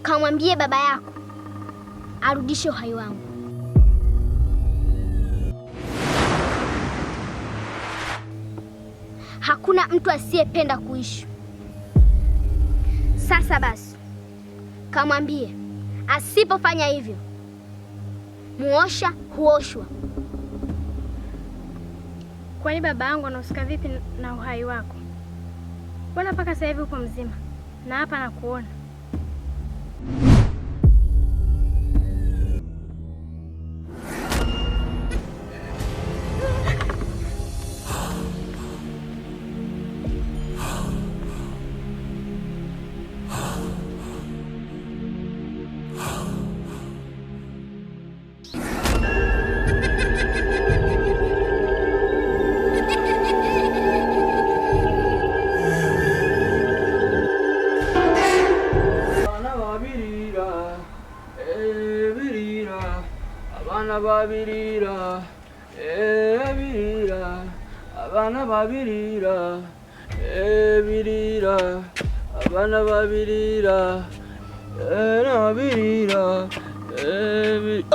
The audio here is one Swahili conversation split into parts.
kamwambie baba yako arudishe uhai wangu. Hakuna mtu asiyependa kuishi. Sasa basi, kamwambie asipofanya hivyo, muosha huoshwa. Kwani baba yangu anahusika vipi na uhai wako? Mbona mpaka sasa hivi upo mzima na hapa nakuona? Abana babirira, birira, abana babirira, birira,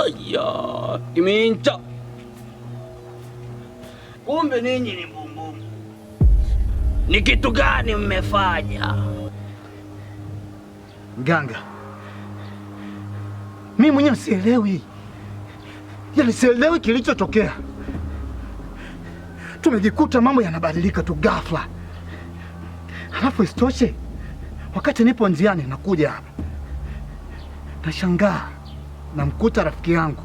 aya, Kimincha. Kumbe ninyi ni bumbum. Ni kitu gani mmefanya? Mganga, mimi mwenyewe sielewi. Yaani sielewi kilichotokea. Tumejikuta mambo yanabadilika tu ghafla. Halafu isitoshe, wakati nipo njiani nakuja hapa, nashangaa namkuta rafiki yangu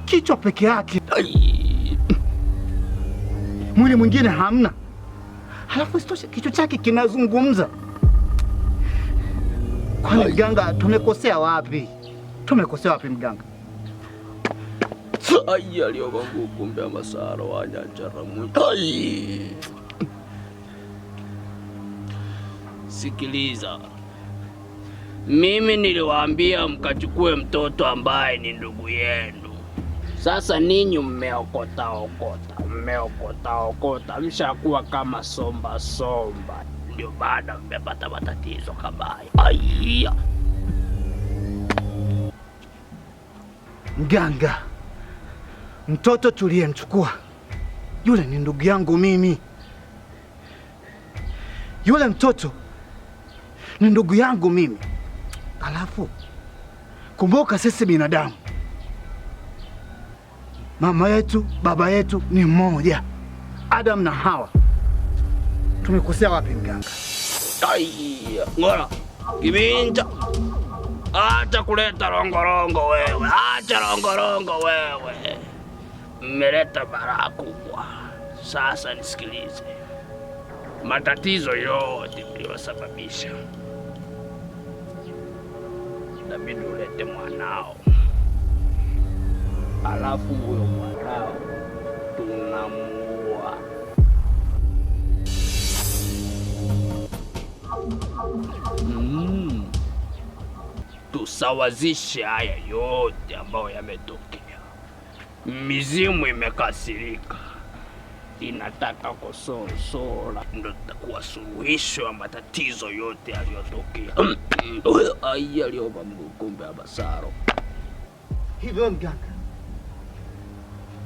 kichwa peke yake, mwili mwingine hamna. Halafu isitoshe kichwa chake kinazungumza. Kwani mganga, tumekosea wapi? Tumekosea wapi mganga? Ai, aliyobangu kumbe Masaro wanyacharamu. Ai. Sikiliza. Mimi niliwaambia mkachukue mtoto ambaye ni ndugu yenu. Sasa ninyi mmeokota, mshakuwa kama somba. Ndio baada mmepata matatizo kama haya. Ai. Mganga, mtoto tuliyemchukua yule ni ndugu yangu mimi. Yule mtoto ni ndugu yangu mimi. Alafu kumbuka, sisi binadamu, mama yetu, baba yetu ni mmoja, Adam na Hawa. Tumekosea wapi mganga? Ai, ngora Kimincha, acha kuleta rongorongo wewe, acha rongorongo wewe. Mmeleta balaa kubwa. Sasa nisikilize. Matatizo yote mliyosababisha, inabidi ulete mwanao. Alafu huyo mwanao tunamuua. Tusawazishe haya yote ambayo yametokea. Mizimu imekasirika, inataka kusorosora, ndio itakuwa suluhisho ya matatizo yote yaliyotokea. Ai, aliomba Mungu kumbe Masaro. Hivyo mganga,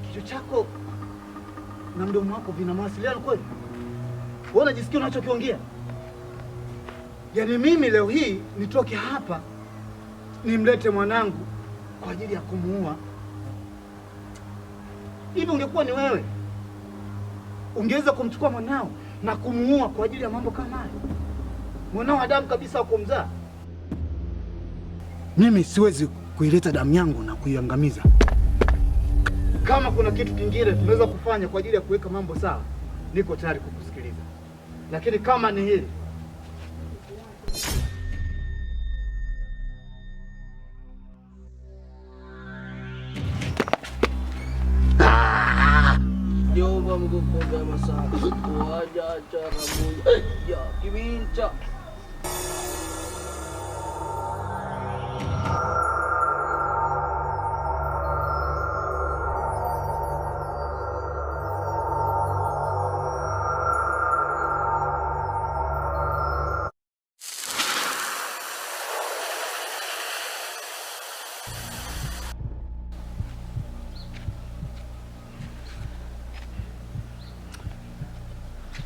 kichwa chako na mdomo wako vina mawasiliano kweli? Wewe unajisikia unachokiongea? Yaani mimi leo hii nitoke hapa nimlete mwanangu kwa ajili ya kumuua? Hivi ungekuwa ni wewe, ungeweza kumchukua mwanao na kumuua kwa ajili ya mambo kama hayo? Mwanao wa damu kabisa kumzaa. Mimi siwezi kuileta damu yangu na kuiangamiza. Kama kuna kitu kingine tunaweza kufanya kwa ajili ya kuweka mambo sawa, niko tayari kukusikiliza. Lakini kama ni hili, Jomba Mungu kumbe Masaro. Waja acara muya. Ya, Kimincha.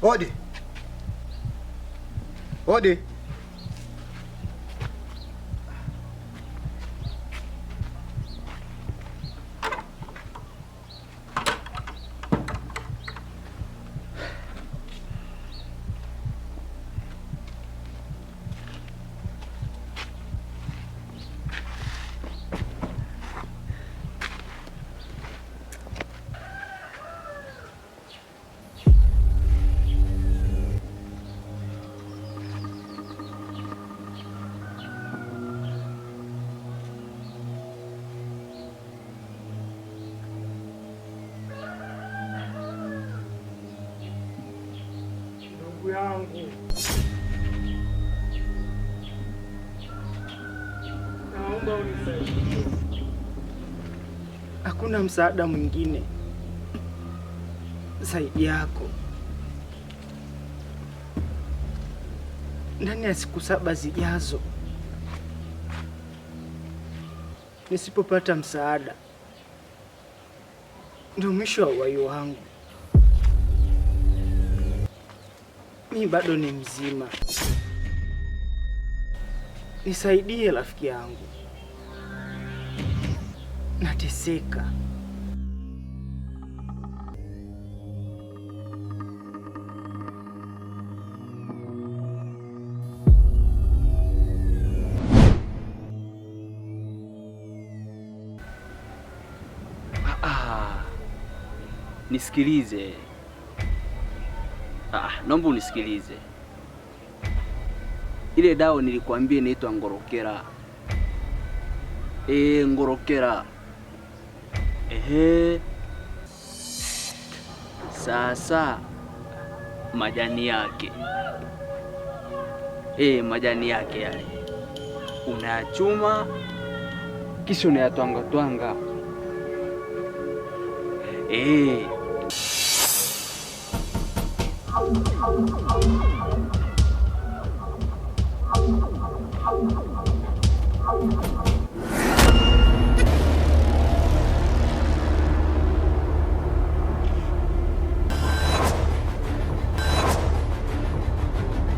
Odi. Odi. Yangu naomba unisaidie. Hakuna msaada mwingine zaidi yako. Ndani ya siku 7 zijazo, nisipopata msaada, ndio mwisho wa uhai wangu. Mimi bado ni mzima. Nisaidie rafiki yangu. Nateseka. Nisikilize. Naomba unisikilize. Ile dawa nilikwambia inaitwa ngorokera. Ngorokera. Sasa majani yake. Majani yake yale unayachuma kisha unayatwanga twanga.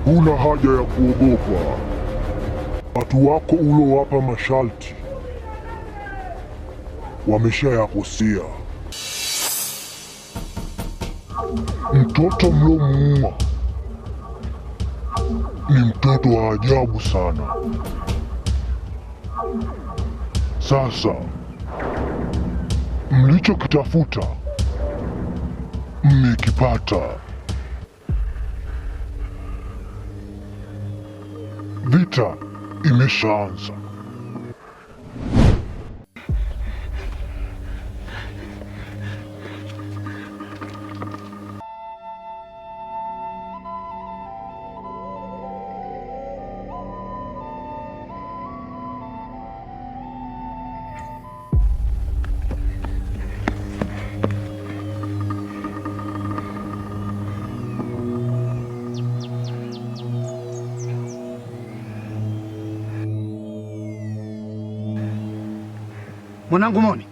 Huna haja ya kuogopa. Watu wako ulowapa masharti wameshayakosea. Mtoto mlomuua ni mtoto wa ajabu sana. Sasa mlichokitafuta mmekipata. Vita imeshaanza. Mwanangu Moni,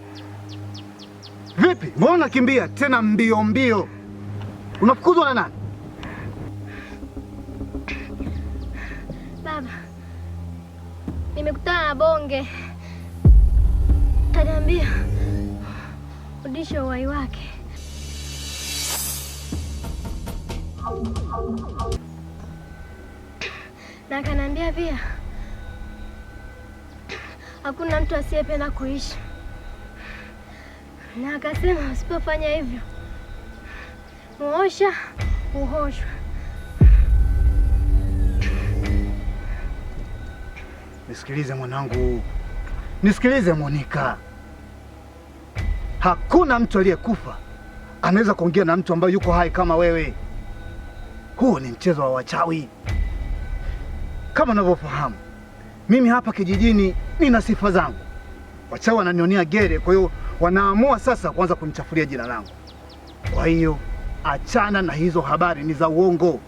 vipi? Mbona unakimbia tena mbio mbio? Unafukuzwa na nani? Baba, nimekutana na bonge. Kaniambia rudisha uhai wake. Na kaniambia pia hakuna mtu asiyependa kuishi. Na akasema usipofanya hivyo muosha uhoshwe. Nisikilize mwanangu, nisikilize Monika. Hakuna mtu aliyekufa anaweza kuongea na mtu ambaye yuko hai kama wewe. Huo ni mchezo wa wachawi. Kama unavyofahamu, mimi hapa kijijini nina sifa zangu. Wachawi wananionea gere, kwa hiyo wanaamua sasa kuanza kunichafulia jina langu. Kwa hiyo achana na hizo habari, ni za uongo.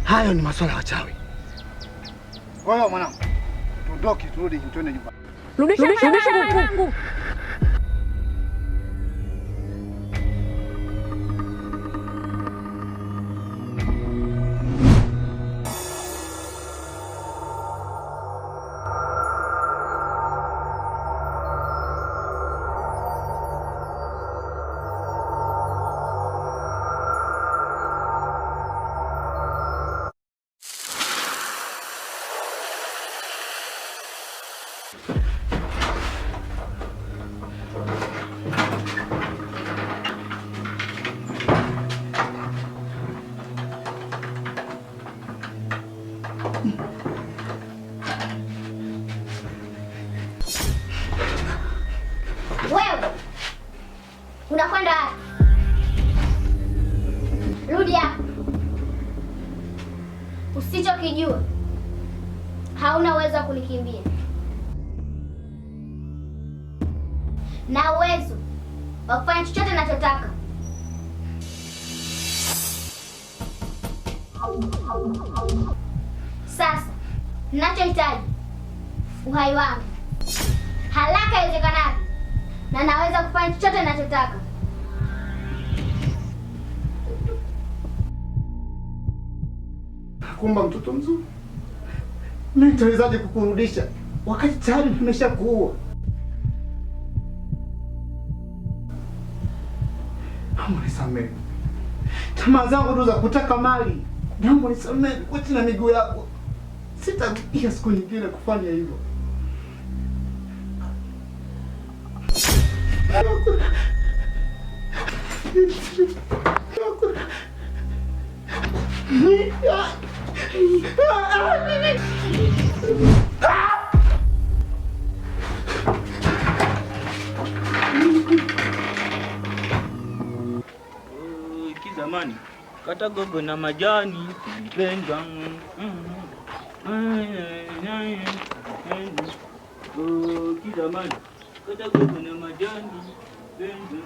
Hayo ni masuala ya wachawi. Wewe mwanangu, tuondoke turudi twende nyumbani. Rudisha wangu. Rudi hapa. Usichokijua, hauna uwezo wa kunikimbia na uwezo wa kufanya chochote ninachotaka. Sasa ninachohitaji uhai wangu haraka iwezekanavyo, na naweza kufanya chochote ninachotaka. Kumba mtoto mzuri, mimi nitawezaje kukurudisha wakati tayari nimeshakuua? Naomba nisamehe, tamaa zangu ndo za kutaka mali. Naomba nisamehe kwa chini ya miguu yako, sitarudia siku nyingine kufanya hivyo. Kizamani kata gogo na majani mpendwa. Kizamani kata gogo na majani mpendwa.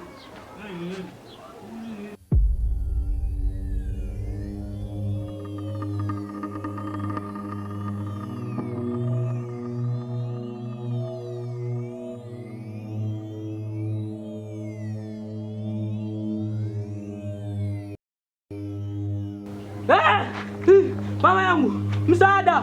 Mama yangu, msaada!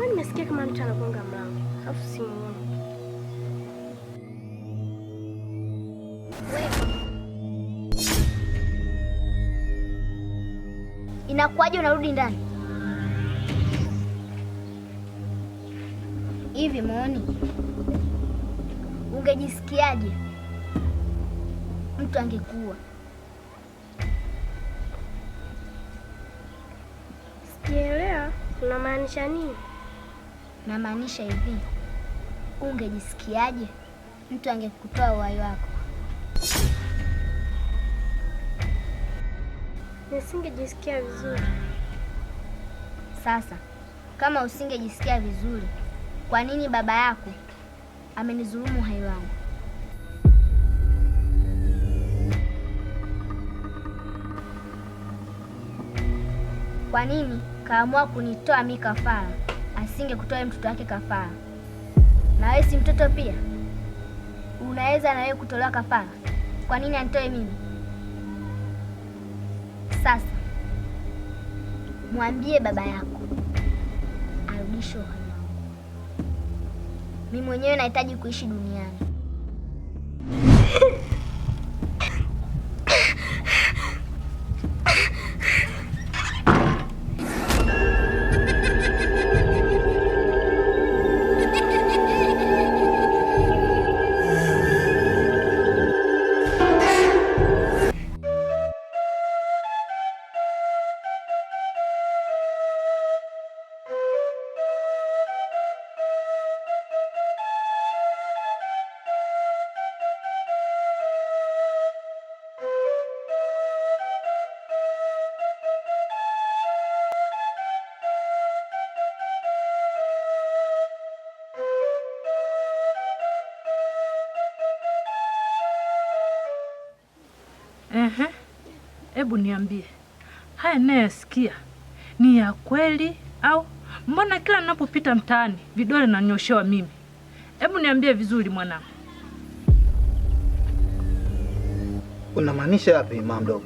Nimesikia kama mtu anagonga mlango, alafu simuoni. Inakuwaje unarudi ndani hivi? Muoni, ungejisikiaje mtu angekuwa? Sijaelewa unamaanisha nini? Namaanisha hivi, ungejisikiaje mtu angekutoa uhai wako? Nisingejisikia vizuri. Sasa kama usingejisikia vizuri, kwa nini baba yako amenidhulumu uhai wangu? Kwa nini kaamua kunitoa mimi kafara, asingekutoa mtoto wake kafara? Na wewe si mtoto pia, unaweza na wewe kutolewa kafara. Kwa nini anitoe mimi? Sasa mwambie baba yako arudishe uhai wangu. Mimi mwenyewe nahitaji kuishi duniani. Hebu niambie, haya ninayosikia ni ya kweli au mbona kila ninapopita mtaani vidole nanyoshewa mimi? Hebu niambie vizuri mwanangu. Unamaanisha yapi mama mdogo?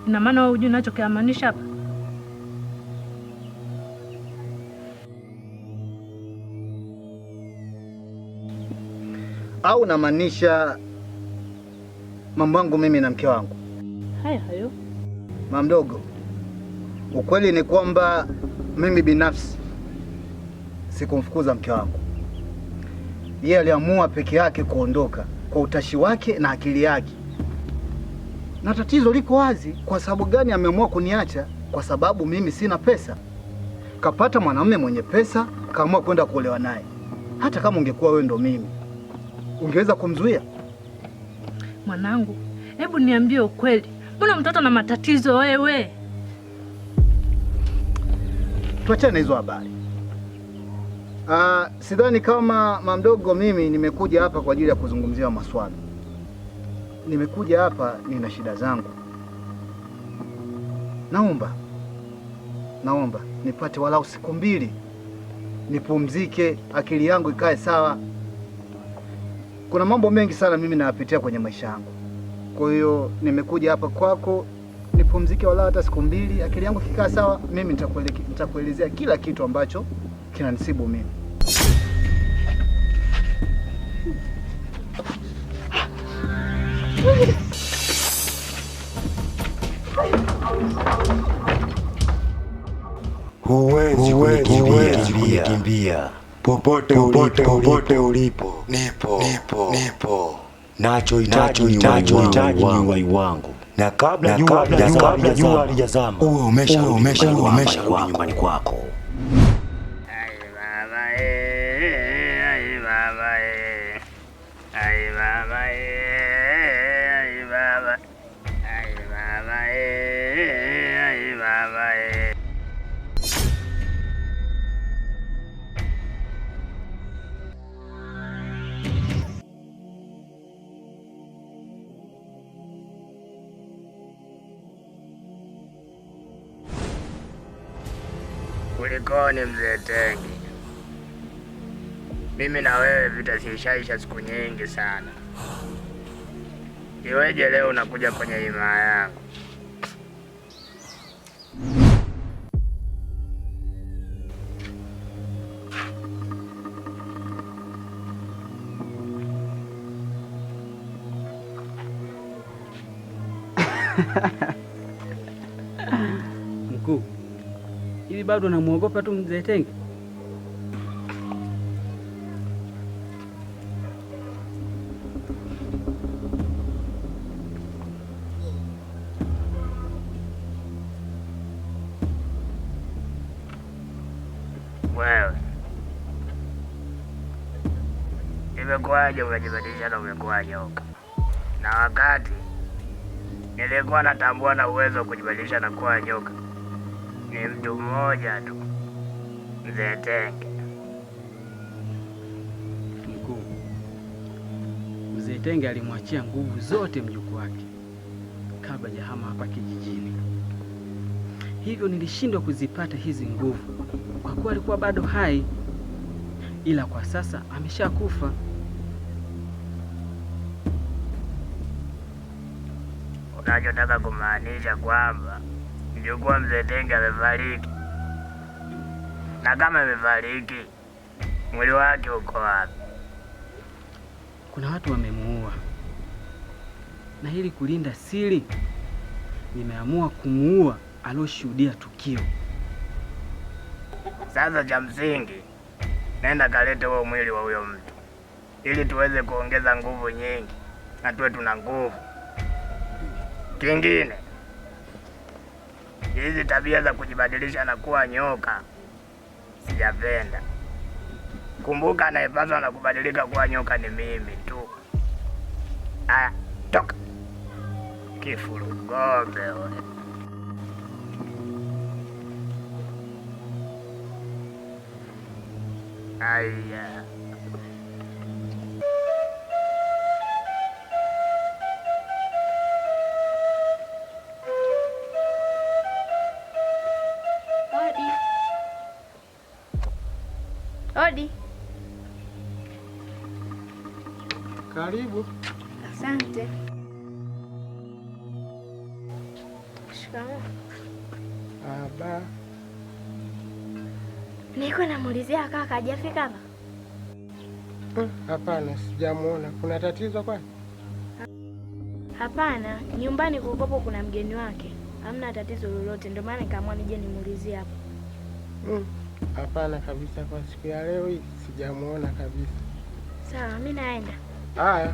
Ina maana wewe hujui ninachokimaanisha hapa? Au unamaanisha mambo yangu mimi na mke wangu? Hayo. Mama mdogo, ukweli ni kwamba mimi binafsi sikumfukuza mke wangu. Yeye aliamua peke yake kuondoka kwa utashi wake na akili yake. Na tatizo liko wazi. Kwa sababu gani ameamua kuniacha? Kwa sababu mimi sina pesa. Kapata mwanamume mwenye pesa, kaamua kwenda kuolewa naye. Hata kama ungekuwa wewe ndo mimi, ungeweza kumzuia? Mwanangu, hebu niambie ukweli. Mbona mtoto na matatizo wewe? Tuachane hizo habari. Sidhani kama mama mdogo mimi nimekuja hapa kwa ajili ya kuzungumzia maswala. Nimekuja hapa nina shida zangu. Naomba nipate walau siku 2 nipumzike, akili yangu ikae sawa. Kuna mambo mengi sana mimi nayapitia kwenye maisha yangu. Kwa hiyo nimekuja hapa kwako nipumzike walau hata siku 2, akili yangu ikikaa sawa, mimi nitakuelezea kila kitu ambacho kinanisibu mimi. Huwezi kunikimbia. Popote ulipo nipo. Nachohitaji ni uhai wangu, na kabla jua halijazama umesha nyumbani kwako. Kulikoni mzee Tengi? Mimi na wewe vita zishaisha siku nyingi sana. Iweje leo unakuja kwenye himaya yangu? Mkuu, hivi bado namuogopa tu mzee Tengi? Wewe imekuwaje unajibadilisha na umekuwa nyoka? Na wakati nilikuwa natambua na uwezo wa kujibadilisha na kuwa nyoka ni mtu mmoja tu, mzee Tenge. Mkuu, mzee Tenge alimwachia nguvu zote mjukuu wake kabla hajahama hapa kijijini, hivyo nilishindwa kuzipata hizi nguvu kwa kuwa alikuwa bado hai, ila kwa sasa ameshakufa. Unachotaka kumaanisha kwamba mjukuu wa mzee Tenge amefariki? Na kama amefariki, mwili wake uko wapi? Kuna watu wamemuua, na ili kulinda siri nimeamua kumuua aloshuhudia tukio. Sasa cha msingi, nenda kalete huo mwili wa huyo mtu ili tuweze kuongeza nguvu nyingi na tuwe tuna nguvu. Kingine, hizi tabia za kujibadilisha na kuwa nyoka sijapenda. Kumbuka, anayepaswa na kubadilika kuwa nyoka ni mimi tu. Aya, toka kifurugombe wewe. Aya. Karibu. Asante. Shikamoo. Aba. Niko namuulizia kaka hajafika hapa? Hapana, sijamuona. Kuna tatizo kwani? Hapana, nyumbani kukopo kuna mgeni wake. Hamna tatizo lolote, ndio maana nikaamua nije nimuulizie hapa. Hapana kabisa, kwa siku ya leo hii sijamuona kabisa. Sawa, mimi naenda. Haya.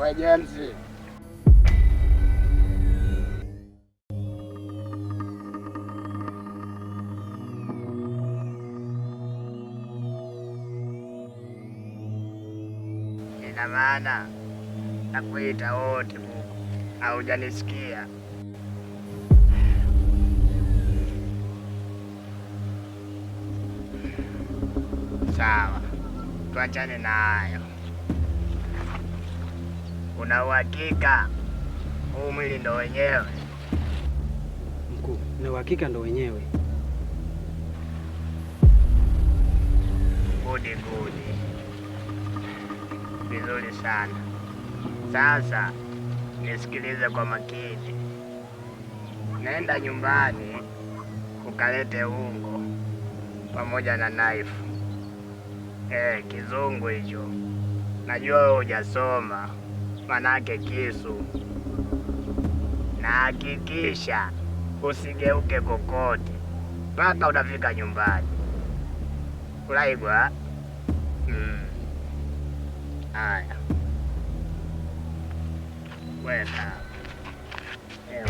Wajenzi. Ina maana nakuita wote huku, haujanisikia? Sawa, tuachane na hayo. Una uhakika huu mwili ndo wenyewe? Mkuu, na uhakika ndo wenyewe. Gudi. Vizuri sana. Sasa nisikilize kwa makini. Nenda nyumbani ukalete ungo pamoja na knife. Kizungu hicho. Najua wewe hujasoma, manake kisu. Na hakikisha usigeuke kokote mpaka utafika nyumbani. Ulaigwa? Haya. Wenda. Ewa.